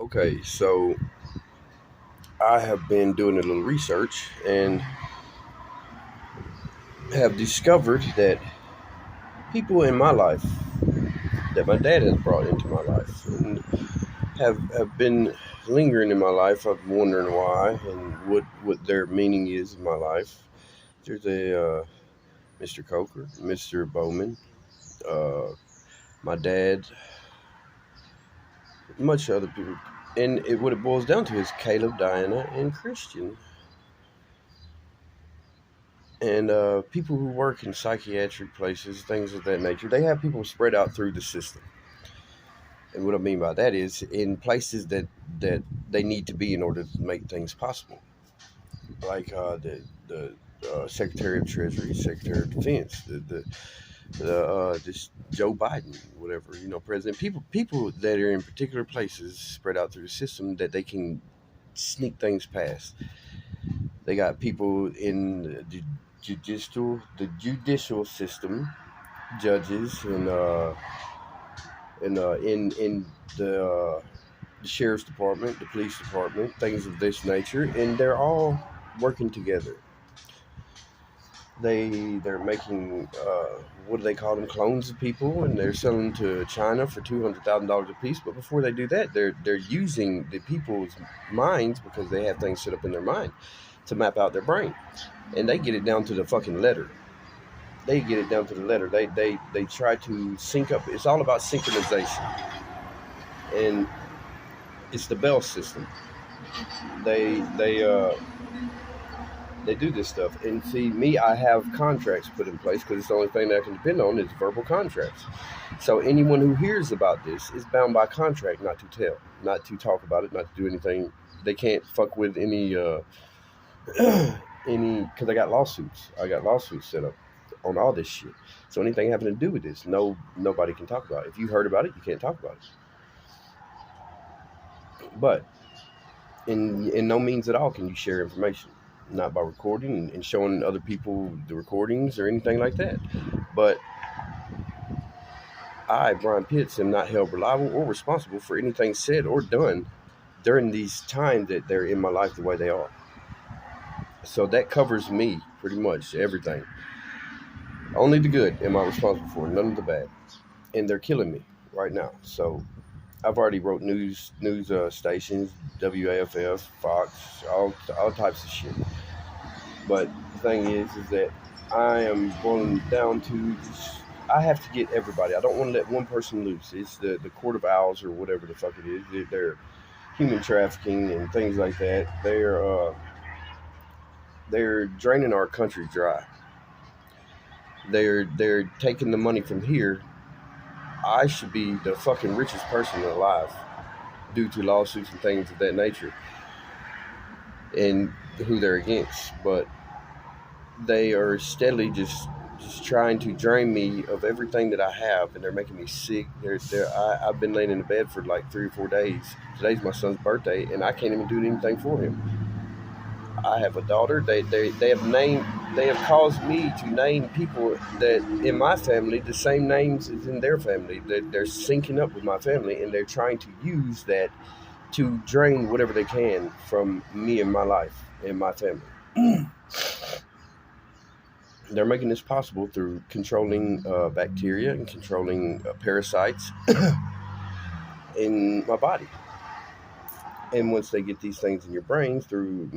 Okay, so I have been doing a little research and have discovered that people in my life that my dad has brought into my life and have been lingering in my life. I'm wondering why and what their meaning is in my life. There's a Mr. Coker, Mr. Bowman, uh, my dad, much other people, and what it boils down to is Caleb, Diana, and Christian. And people who work in psychiatric places, things of that nature, they have people spread out through the system. And what I mean by that is in places that they need to be in order to make things possible, like the Secretary of Treasury, Secretary of Defense, this Joe Biden, whatever, President. People that are in particular places spread out through the system that they can sneak things past. They got people in the judicial system, judges, and in the sheriff's department, the police department, things of this nature, and they're all working together. They're making what do they call them, clones of people, and they're selling to China for $200,000 a piece. But before they do that, they're using the people's minds because they have things set up in their mind to map out their brain, and they get it down to the fucking letter. They get it down to the letter. They try to sync up. It's all about synchronization, and it's the Bell system. They they uh they do this stuff. And see, me, I have contracts put in place because it's the only thing that I can depend on is verbal contracts. So anyone who hears about this is bound by contract not to tell, not to talk about it, not to do anything. They can't fuck with any any because I got lawsuits. I got lawsuits set up on all this shit. So anything having to do with this, nobody can talk about it. If you heard about it, you can't talk about it. But in no means at all can you share information, not by recording and showing other people the recordings or anything like that. But I, Brian Pitts, am not held reliable or responsible for anything said or done during these times that they're in my life the way they are. So that covers me pretty much everything. Only the good am I responsible for, none of the bad. And they're killing me right now. So I've already wrote news stations, WAFF, Fox, all types of shit. But the thing is that I am boiling down to just, I have to get everybody. I don't want to let one person loose. It's the Court of Owls or whatever the fuck it is. They're human trafficking and things like that. They're draining our country dry. They're taking the money from here. I should be the fucking richest person alive due to lawsuits and things of that nature and who they're against. But they are steadily just trying to drain me of everything that I have, and they're making me sick. I've been laying in the bed for like 3 or 4 days. Today's my son's birthday, and I can't even do anything for him. I have a daughter. They have caused me to name people that in my family the same names as in their family. That they're syncing up with my family, and they're trying to use that to drain whatever they can from me and my life and my family. They're making this possible through controlling bacteria and controlling parasites in my body. And once they get these things in your brain through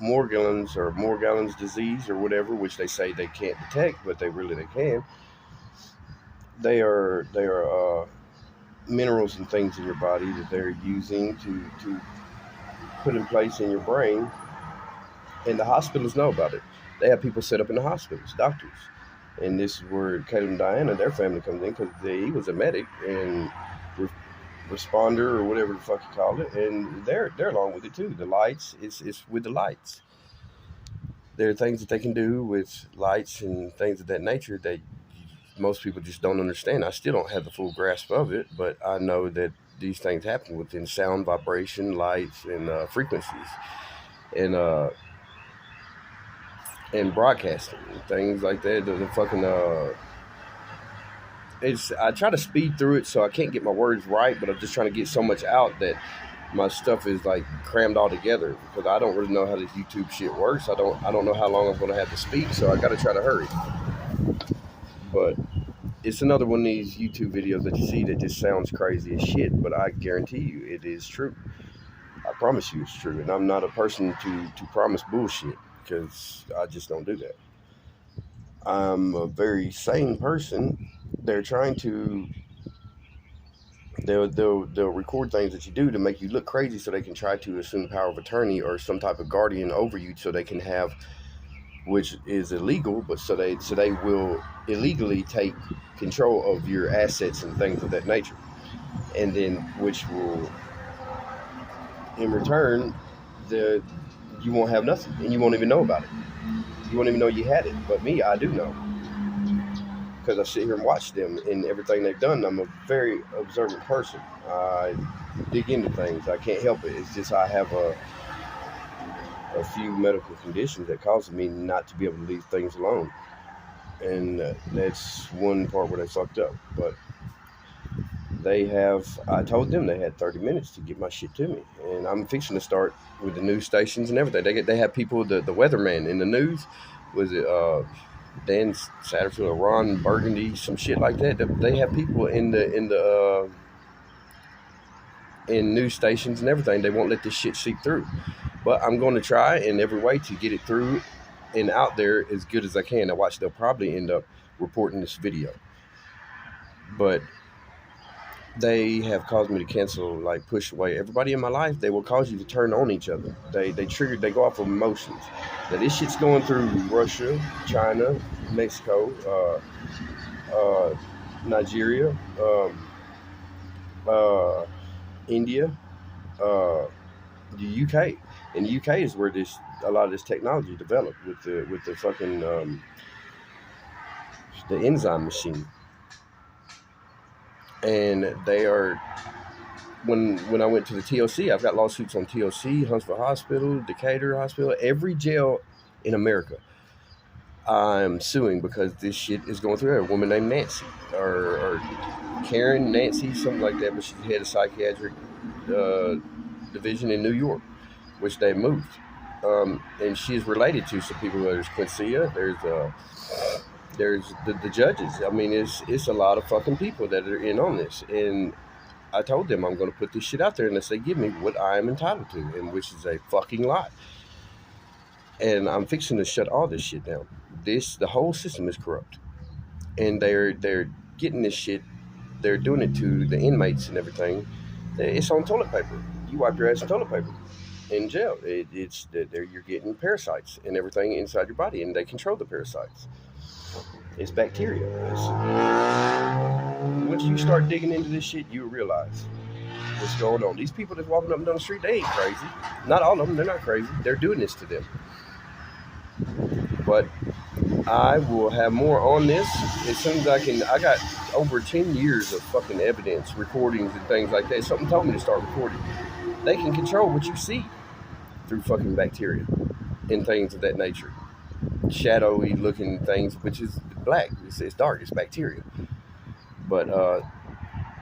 Morgellons disease or whatever, which they say they can't detect, but they can. They are minerals and things in your body that they're using to put in place in your brain, and the hospitals know about it. They have people set up in the hospitals, doctors, and this is where Caleb and Diana, their family, comes in because he was a medic and re- responder or whatever the fuck you call it, and they're along with it too. The lights, it's with the lights. There are things that they can do with lights and things of that nature that most people just don't understand. I still don't have the full grasp of it, but I know that these things happen within sound, vibration, lights, and frequencies, and and broadcasting, things like that. The fucking I try to speed through it so I can't get my words right, but I'm just trying to get so much out that my stuff is like crammed all together because I don't really know how this YouTube shit works. I don't know how long I'm going to have to speak, so I got to try to hurry. But it's another one of these YouTube videos that you see that just sounds crazy as shit, but I guarantee you it is true. I promise you it's true, and I'm not a person to promise bullshit because I just don't do that. I'm a very sane person. They're trying to they'll record things that you do to make you look crazy so they can try to assume power of attorney or some type of guardian over you so they can have, which is illegal, but so they will illegally take control of your assets and things of that nature, and then which will in return the you won't have nothing and you won't even know about it. You won't even know you had it. But me, I do know because I sit here and watch them and everything they've done. I'm a very observant person. I dig into things. I can't help it. It's just I have a few medical conditions that cause me not to be able to leave things alone. And that's one part where they fucked up. But I told them they had 30 minutes to get my shit to me. And I'm fixing to start with the news stations and everything. They have people, the weatherman in the news, was it Dan Satterfield or Ron Burgundy, some shit like that. They have people in news stations and everything. They won't let this shit seep through. But I'm going to try in every way to get it through and out there as good as I can. I watch they'll probably end up reporting this video. But they have caused me to cancel, like push away everybody in my life. They will cause you to turn on each other. They go off of emotions. Now this shit's going through Russia, China, Mexico, Nigeria, India, the UK. And the UK is where a lot of this technology developed with the fucking the enzyme machine. And they are when I went to the TLC, I've got lawsuits on TLC, Huntsville Hospital, Decatur Hospital, every jail in America. I'm suing because this shit is going through. A woman named Nancy or Karen Nancy, something like that, but she's head of psychiatric division in New York, which they moved. And she is related to some people. There's Quincia, there's the judges. I mean, it's a lot of fucking people that are in on this. And I told them I'm going to put this shit out there unless they give me what I am entitled to, and which is a fucking lot. And I'm fixing to shut all this shit down. The whole system is corrupt, and they're getting this shit. They're doing it to the inmates and everything. It's on toilet paper. You wipe your ass in toilet paper in jail. It's that you're getting parasites and everything inside your body, and they control the parasites. It's bacteria. Once you start digging into this shit, you realize what's going on. These people that's walking up and down the street, they ain't crazy. Not all of them. They're not crazy. They're doing this to them. But I will have more on this as soon as I can. I got over 10 years of fucking evidence, recordings and things like that. Something told me to start recording. They can control what you see through fucking bacteria and things of that nature. Shadowy looking things, which is black. It's dark. It's bacteria. But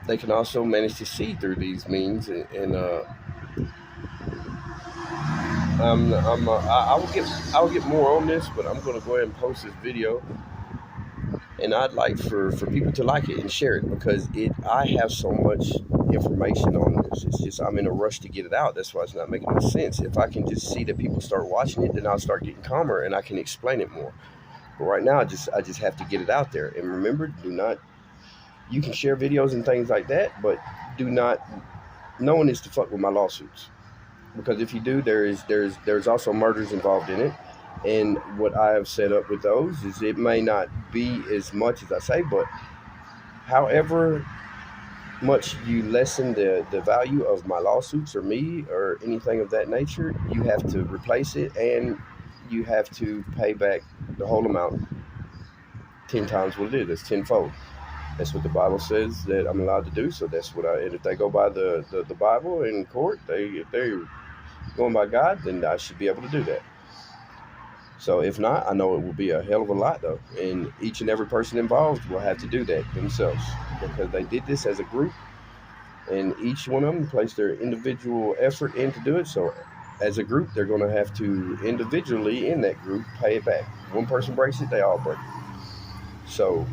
they can also manage to see through these means, and I will get more on this, but I'm going to go ahead and post this video, and I'd like for people to like it and share it because I have so much information on this. It's just I'm in a rush to get it out. That's why it's not making any sense. If I can just see that people start watching it, then I'll start getting calmer and I can explain it more. But right now, I just have to get it out there. And remember, you can share videos and things like that, but no one is to fuck with my lawsuits. Because if you do, there's also murders involved in it. And what I have set up with those is it may not be as much as I say, but however much you lessen the value of my lawsuits or me or anything of that nature, you have to replace it and you have to pay back the whole amount 10 times what it is. That's tenfold. That's what the Bible says that I'm allowed to do. So that's what and if they go by the Bible in court, if they're going by God, then I should be able to do that. So if not, I know it will be a hell of a lot though, and each and every person involved will have to do that themselves because they did this as a group, and each one of them placed their individual effort in to do it. So as a group, they're going to have to individually in that group pay it back. One person breaks it, they all break it. So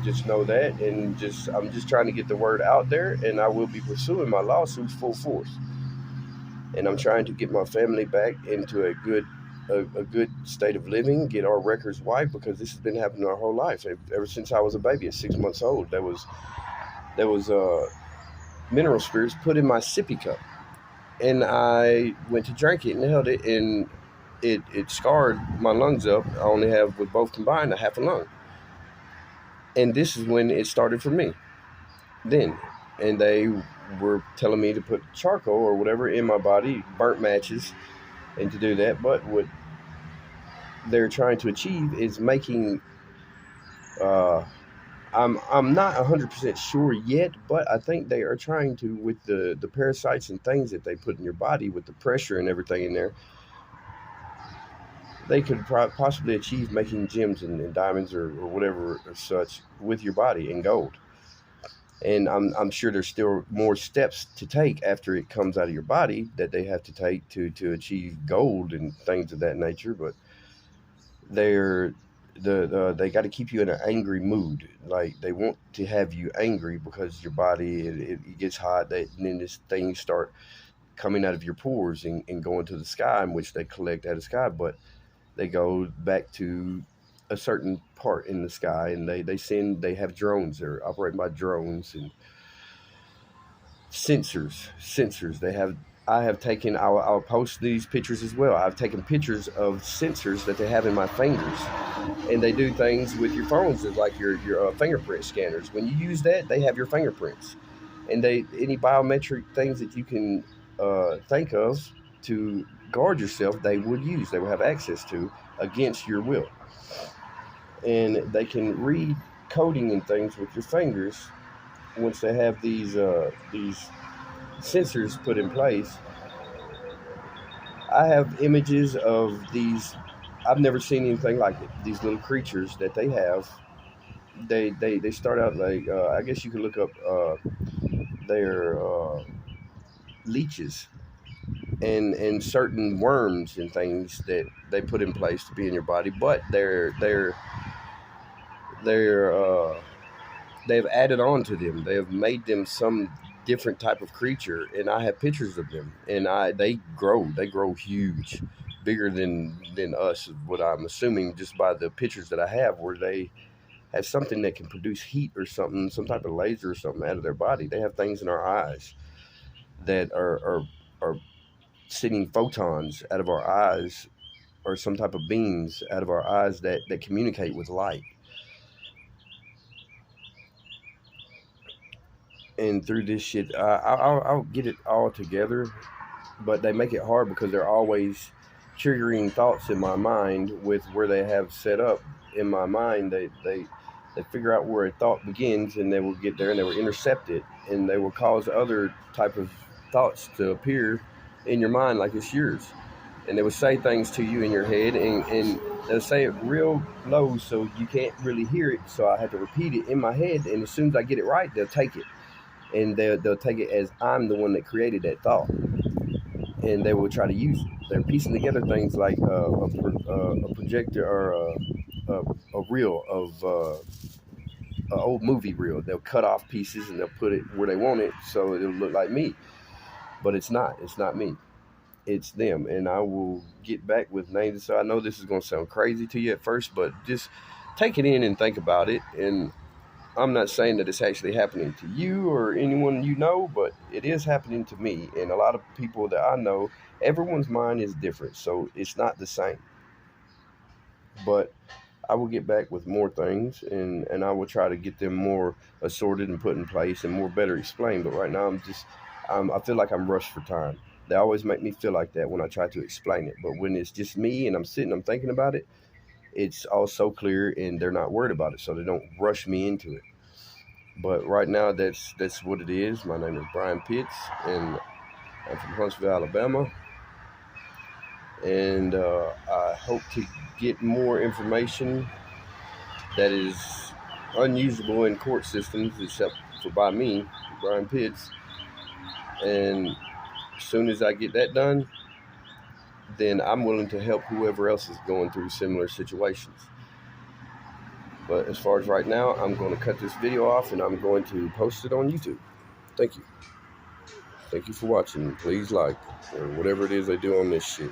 just know that, and just I'm just trying to get the word out there, and I will be pursuing my lawsuits full force. And I'm trying to get my family back into a good state of living, get our records wiped because this has been happening our whole life. Ever since I was a baby at 6 months old, there was mineral spirits put in my sippy cup, and I went to drink it and held it, and it scarred my lungs up. I only have with both combined a half a lung, and this is when it started for me. Then, and they were telling me to put charcoal or whatever in my body, burnt matches, and to do that. But what they're trying to achieve is making. Uh, I'm not 100% sure yet, but I think they are trying to with the parasites and things that they put in your body with the pressure and everything in there. They could possibly achieve making gems and diamonds or whatever or such with your body in gold. And I'm sure there's still more steps to take after it comes out of your body that they have to take to achieve gold and things of that nature. But they're they got to keep you in an angry mood. Like they want to have you angry because your body it gets hot. And then this things start coming out of your pores and going to the sky, in which they collect out of the sky. But they go back to a certain part in the sky, and they have drones. They're operated by drones and sensors they have. I have taken I'll post these pictures as well. I've taken pictures of sensors that they have in my fingers, and they do things with your phones like your fingerprint scanners. When you use that, they have your fingerprints, and they any biometric things that you can think of to guard yourself, they would use, they will have access to against your will, and they can read coding and things with your fingers once they have these sensors put in place. I have images of these. I've never seen anything like it. These little creatures that they have. They start out like I guess you could look up their leeches and certain worms and things that they put in place to be in your body, but they're they've added on to them. They have made them some different type of creature, and I have pictures of them. And they grow huge, bigger than us. What I'm assuming just by the pictures that I have, where they have something that can produce heat or something, some type of laser or something out of their body. They have things in our eyes that are sending photons out of our eyes, or some type of beams out of our eyes that communicate with light. And through this shit, I'll get it all together, but they make it hard because they're always triggering thoughts in my mind with where they have set up in my mind. They figure out where a thought begins, and they will get there and they will intercept it, and they will cause other type of thoughts to appear in your mind like it's yours. And they will say things to you in your head, and they'll say it real low so you can't really hear it. So I have to repeat it in my head, and as soon as I get it right, they'll take it, and they'll take it as I'm the one that created that thought, and they will try to use it. They're piecing together things like a projector or a reel of an old movie reel. They'll cut off pieces and they'll put it where they want it so it'll look like me, but it's not. It's not me. It's them, and I will get back with names. So I know this is going to sound crazy to you at first, but just take it in and think about it. And I'm not saying that it's actually happening to you or anyone you know, but it is happening to me and a lot of people that I know. Everyone's mind is different, so it's not the same. But I will get back with more things, and I will try to get them more assorted and put in place and more better explained. But right now, I feel like I'm rushed for time. They always make me feel like that when I try to explain it. But when it's just me and I'm thinking about it, it's all so clear, and they're not worried about it, so they don't rush me into it. But right now, that's what it is. My name is Brian Pitts, and I'm from Huntsville, Alabama. And I hope to get more information that is unusable in court systems, except for by me, Brian Pitts. And as soon as I get that done, then I'm willing to help whoever else is going through similar situations. But as far as right now, I'm going to cut this video off and I'm going to post it on YouTube. Thank you. Thank you for watching. Please like, or whatever it is they do on this shit.